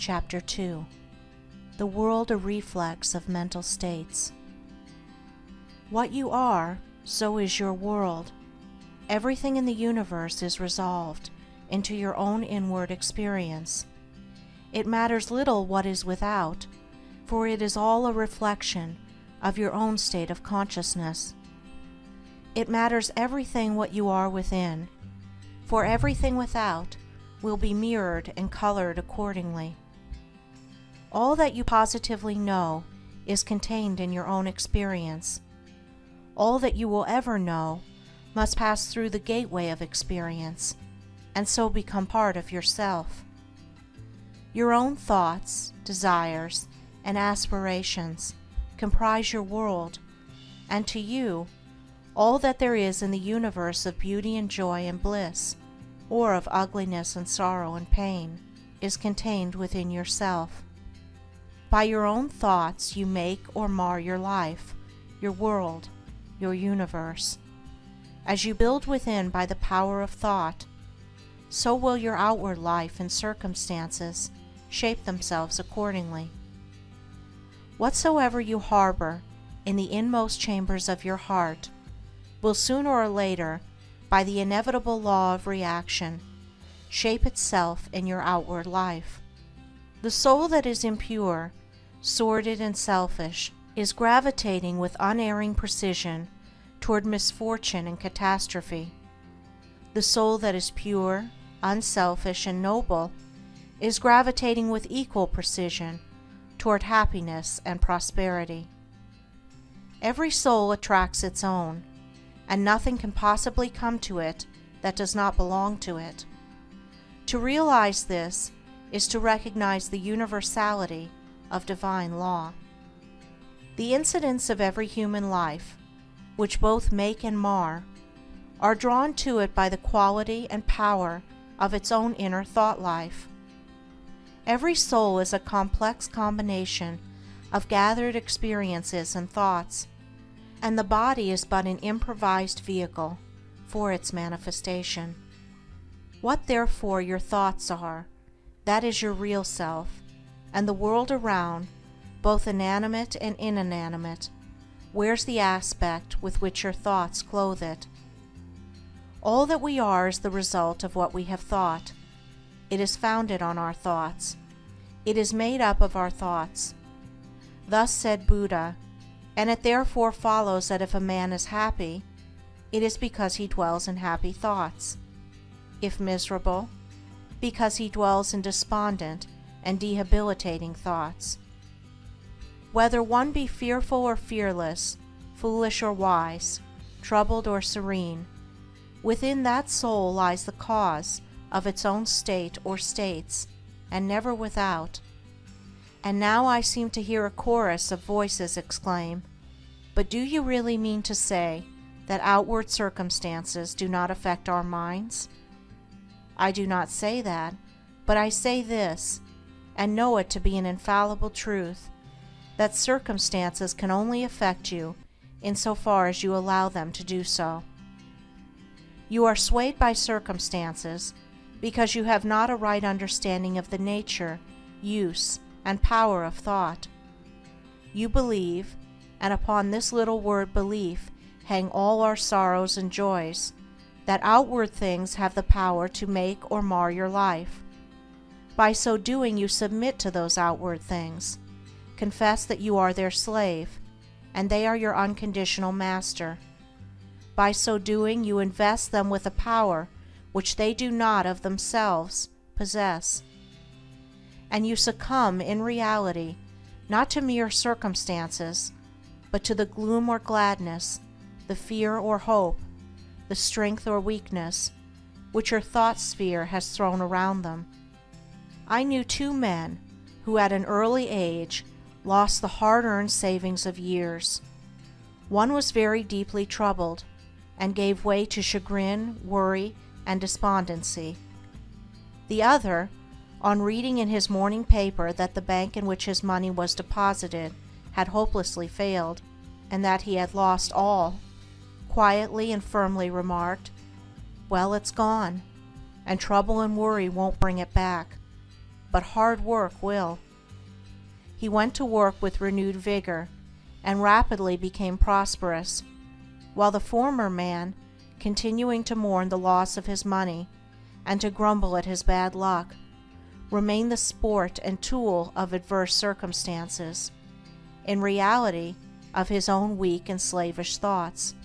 Chapter 2. The world a reflex of mental states. What you are, so is your world. Everything in the universe is resolved into your own inward experience. It matters little what is without, for it is all a reflection of your own state of consciousness. It matters everything what you are within, for everything without will be mirrored and colored accordingly. All that you positively know is contained in your own experience. All that you will ever know must pass through the gateway of experience, and so become part of yourself. Your own thoughts, desires, and aspirations comprise your world, and to you, all that there is in the universe of beauty and joy and bliss, or of ugliness and sorrow and pain, is contained within yourself. By your own thoughts you make or mar your life, your world, your universe. As you build within by the power of thought, so will your outward life and circumstances shape themselves accordingly. Whatsoever you harbor in the inmost chambers of your heart will sooner or later, by the inevitable law of reaction, shape itself in your outward life. The soul that is impure, sordid and selfish, is gravitating with unerring precision toward misfortune and catastrophe. The soul that is pure, unselfish, and noble is gravitating with equal precision toward happiness and prosperity. Every soul attracts its own, and nothing can possibly come to it that does not belong to it. To realize this is to recognize the universality of divine law. The incidents of every human life, which both make and mar, are drawn to it by the quality and power of its own inner thought life. Every soul is a complex combination of gathered experiences and thoughts, and the body is but an improvised vehicle for its manifestation. What therefore your thoughts are, that is your real self, and the world around, both inanimate and inanimate, wears the aspect with which your thoughts clothe it. All that we are is the result of what we have thought. It is founded on our thoughts. It is made up of our thoughts. Thus said Buddha, and it therefore follows that if a man is happy, it is because he dwells in happy thoughts. If miserable, because he dwells in despondent and debilitating thoughts. Whether one be fearful or fearless, foolish or wise, troubled or serene, within that soul lies the cause of its own state or states, and never without. And now I seem to hear a chorus of voices exclaim, "But do you really mean to say that outward circumstances do not affect our minds?" I do not say that, but I say this, and know it to be an infallible truth, that circumstances can only affect you in so far as you allow them to do so. You are swayed by circumstances because you have not a right understanding of the nature, use, and power of thought. You believe, and upon this little word belief hang all our sorrows and joys, that outward things have the power to make or mar your life. By so doing you submit to those outward things, confess that you are their slave, and they are your unconditional master. By so doing you invest them with a power which they do not of themselves possess. And you succumb in reality not to mere circumstances, but to the gloom or gladness, the fear or hope, the strength or weakness, which your thought sphere has thrown around them. I knew two men who at an early age lost the hard-earned savings of years. One was very deeply troubled, and gave way to chagrin, worry, and despondency. The other, on reading in his morning paper that the bank in which his money was deposited had hopelessly failed, and that he had lost all, quietly and firmly remarked, "Well, it's gone, and trouble and worry won't bring it back. but hard work will. He went to work with renewed vigor, and rapidly became prosperous, while the former man, continuing to mourn the loss of his money, and to grumble at his bad luck, remained the sport and tool of adverse circumstances, in reality of his own weak and slavish thoughts.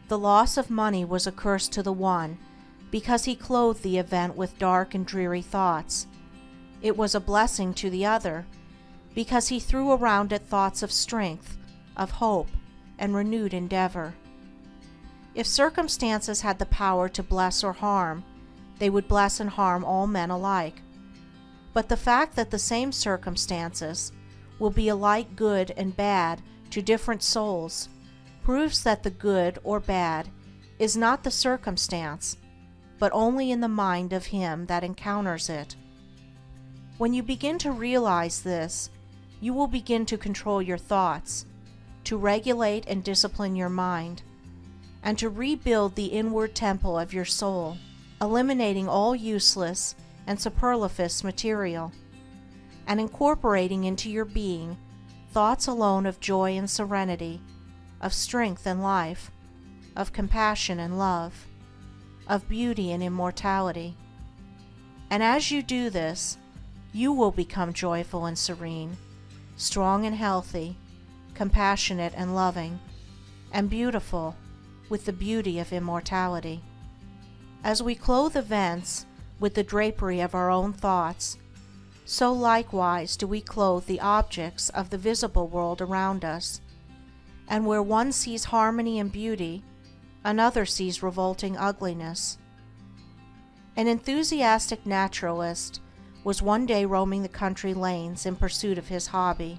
The loss of money was a curse to the one, because he clothed the event with dark and dreary thoughts. It was a blessing to the other, because he threw around it thoughts of strength, of hope, and renewed endeavor. If circumstances had the power to bless or harm, they would bless and harm all men alike. But the fact that the same circumstances will be alike good and bad to different souls proves that the good or bad is not the circumstance, but only in the mind of him that encounters it. When you begin to realize this, you will begin to control your thoughts, to regulate and discipline your mind, and to rebuild the inward temple of your soul, eliminating all useless and superfluous material, and incorporating into your being thoughts alone of joy and serenity, of strength and life, of compassion and love, of beauty and immortality. And as you do this, you will become joyful and serene, strong and healthy, compassionate and loving, and beautiful with the beauty of immortality. As we clothe events with the drapery of our own thoughts, so likewise do we clothe the objects of the visible world around us, and where one sees harmony and beauty, another sees revolting ugliness. An enthusiastic naturalist was one day roaming the country lanes in pursuit of his hobby,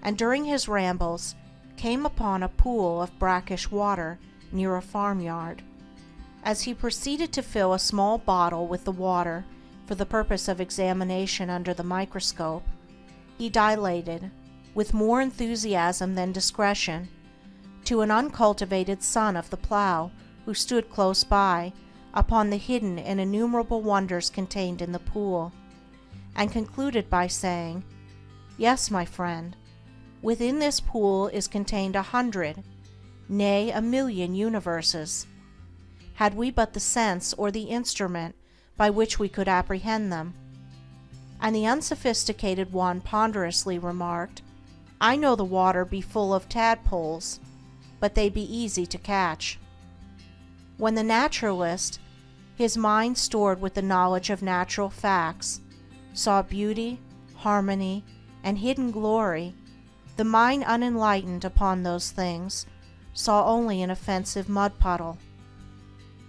and during his rambles came upon a pool of brackish water near a farmyard. As he proceeded to fill a small bottle with the water for the purpose of examination under the microscope, he dilated, with more enthusiasm than discretion, to an uncultivated son of the plough who stood close by, upon the hidden and innumerable wonders contained in the pool, and concluded by saying, "Yes, my friend, within this pool is contained 100, nay, 1,000,000 universes, had we but the sense or the instrument by which we could apprehend them." And the unsophisticated one ponderously remarked, "I know the water be full of tadpoles, but they be easy to catch." When the naturalist, his mind stored with the knowledge of natural facts, saw beauty, harmony, and hidden glory, the mind unenlightened upon those things saw only an offensive mud puddle.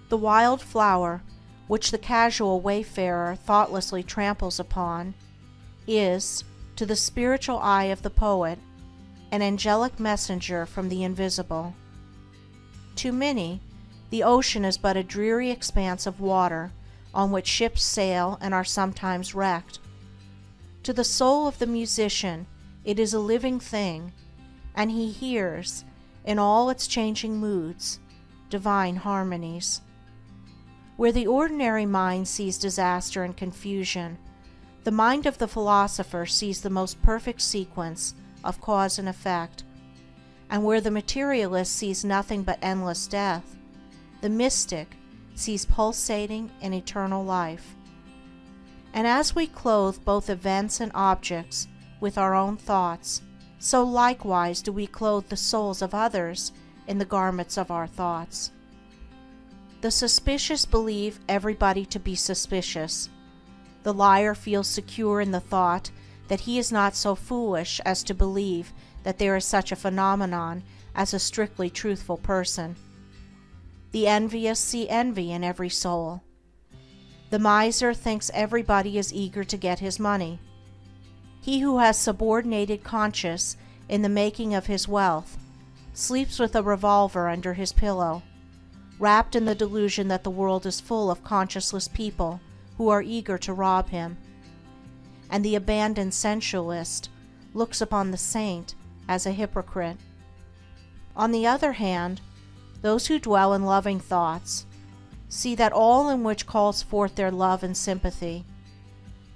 The wild flower, which the casual wayfarer thoughtlessly tramples upon, is, to the spiritual eye of the poet, an angelic messenger from the invisible. To many, the ocean is but a dreary expanse of water on which ships sail and are sometimes wrecked. To the soul of the musician it is a living thing, and he hears, in all its changing moods, divine harmonies. Where the ordinary mind sees disaster and confusion, the mind of the philosopher sees the most perfect sequence of cause and effect, and where the materialist sees nothing but endless death, the mystic sees pulsating and eternal life. And as we clothe both events and objects with our own thoughts, so likewise do we clothe the souls of others in the garments of our thoughts. The suspicious believe everybody to be suspicious. The liar feels secure in the thought that he is not so foolish as to believe that there is such a phenomenon as a strictly truthful person. The envious see envy in every soul. The miser thinks everybody is eager to get his money. He who has subordinated conscience in the making of his wealth sleeps with a revolver under his pillow, wrapped in the delusion that the world is full of conscienceless people who are eager to rob him. And the abandoned sensualist looks upon the saint as a hypocrite. On the other hand, those who dwell in loving thoughts see that all in which calls forth their love and sympathy,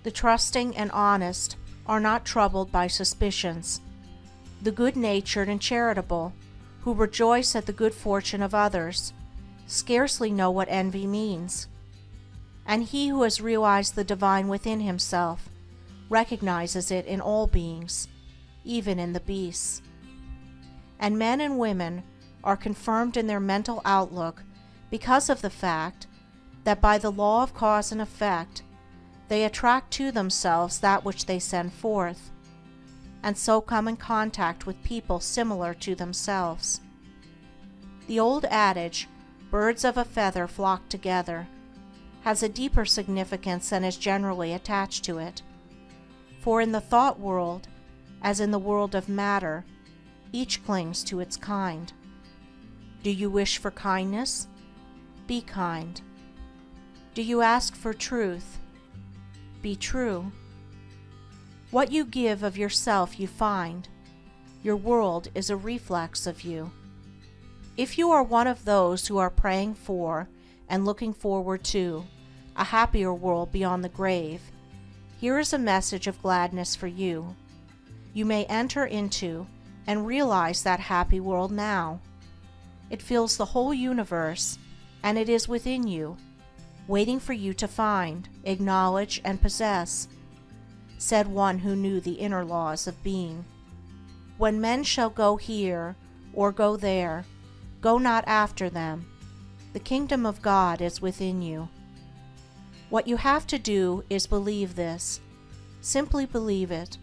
The trusting and honest are not troubled by suspicions. The good-natured and charitable, who rejoice at the good fortune of others, scarcely know what envy means. And he who has realized the divine within himself recognizes it in all beings, even in the beasts. And men and women are confirmed in their mental outlook because of the fact that by the law of cause and effect they attract to themselves that which they send forth, and so come in contact with people similar to themselves. The old adage, "Birds of a feather flock together," has a deeper significance than is generally attached to it. For in the thought world, as in the world of matter, each clings to its kind. Do you wish for kindness? Be kind. Do you ask for truth? Be true. What you give of yourself you find. Your world is a reflex of you. If you are one of those who are praying for and looking forward to a happier world beyond the grave, here is a message of gladness for you. You may enter into and realize that happy world now. It fills the whole universe, and it is within you, waiting for you to find, acknowledge, and possess, said one who knew the inner laws of being. When men shall go here or go there, go not after them. The kingdom of God is within you. What you have to do is believe this. Simply believe it,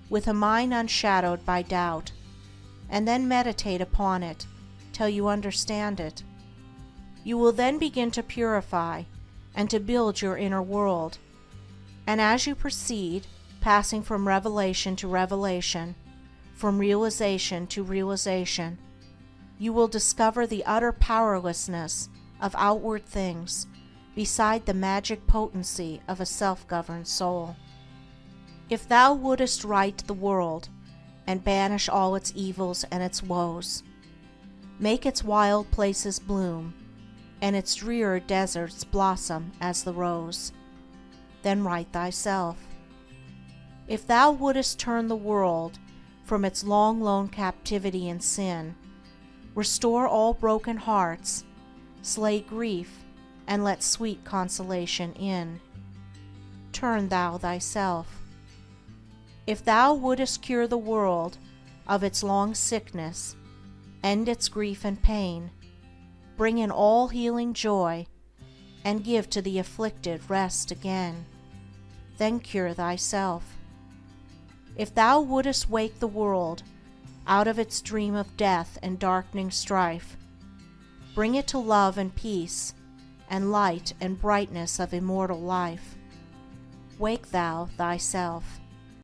with a mind unshadowed by doubt, and then meditate upon it till you understand it. You will then begin to purify and to build your inner world, and as you proceed, passing from revelation to revelation, from realization to realization, you will discover the utter powerlessness of outward things beside the magic potency of a self-governed soul. If thou wouldest right the world, and banish all its evils and its woes, make its wild places bloom, and its drear deserts blossom as the rose, then right thyself. If thou wouldest turn the world from its long lone captivity in sin, restore all broken hearts, slay grief, and let sweet consolation in, turn thou thyself. If thou wouldest cure the world of its long sickness, end its grief and pain, bring in all healing joy, and give to the afflicted rest again, then cure thyself. If thou wouldest wake the world out of its dream of death and darkening strife, bring it to love and peace, and light and brightness of immortal life, wake thou thyself.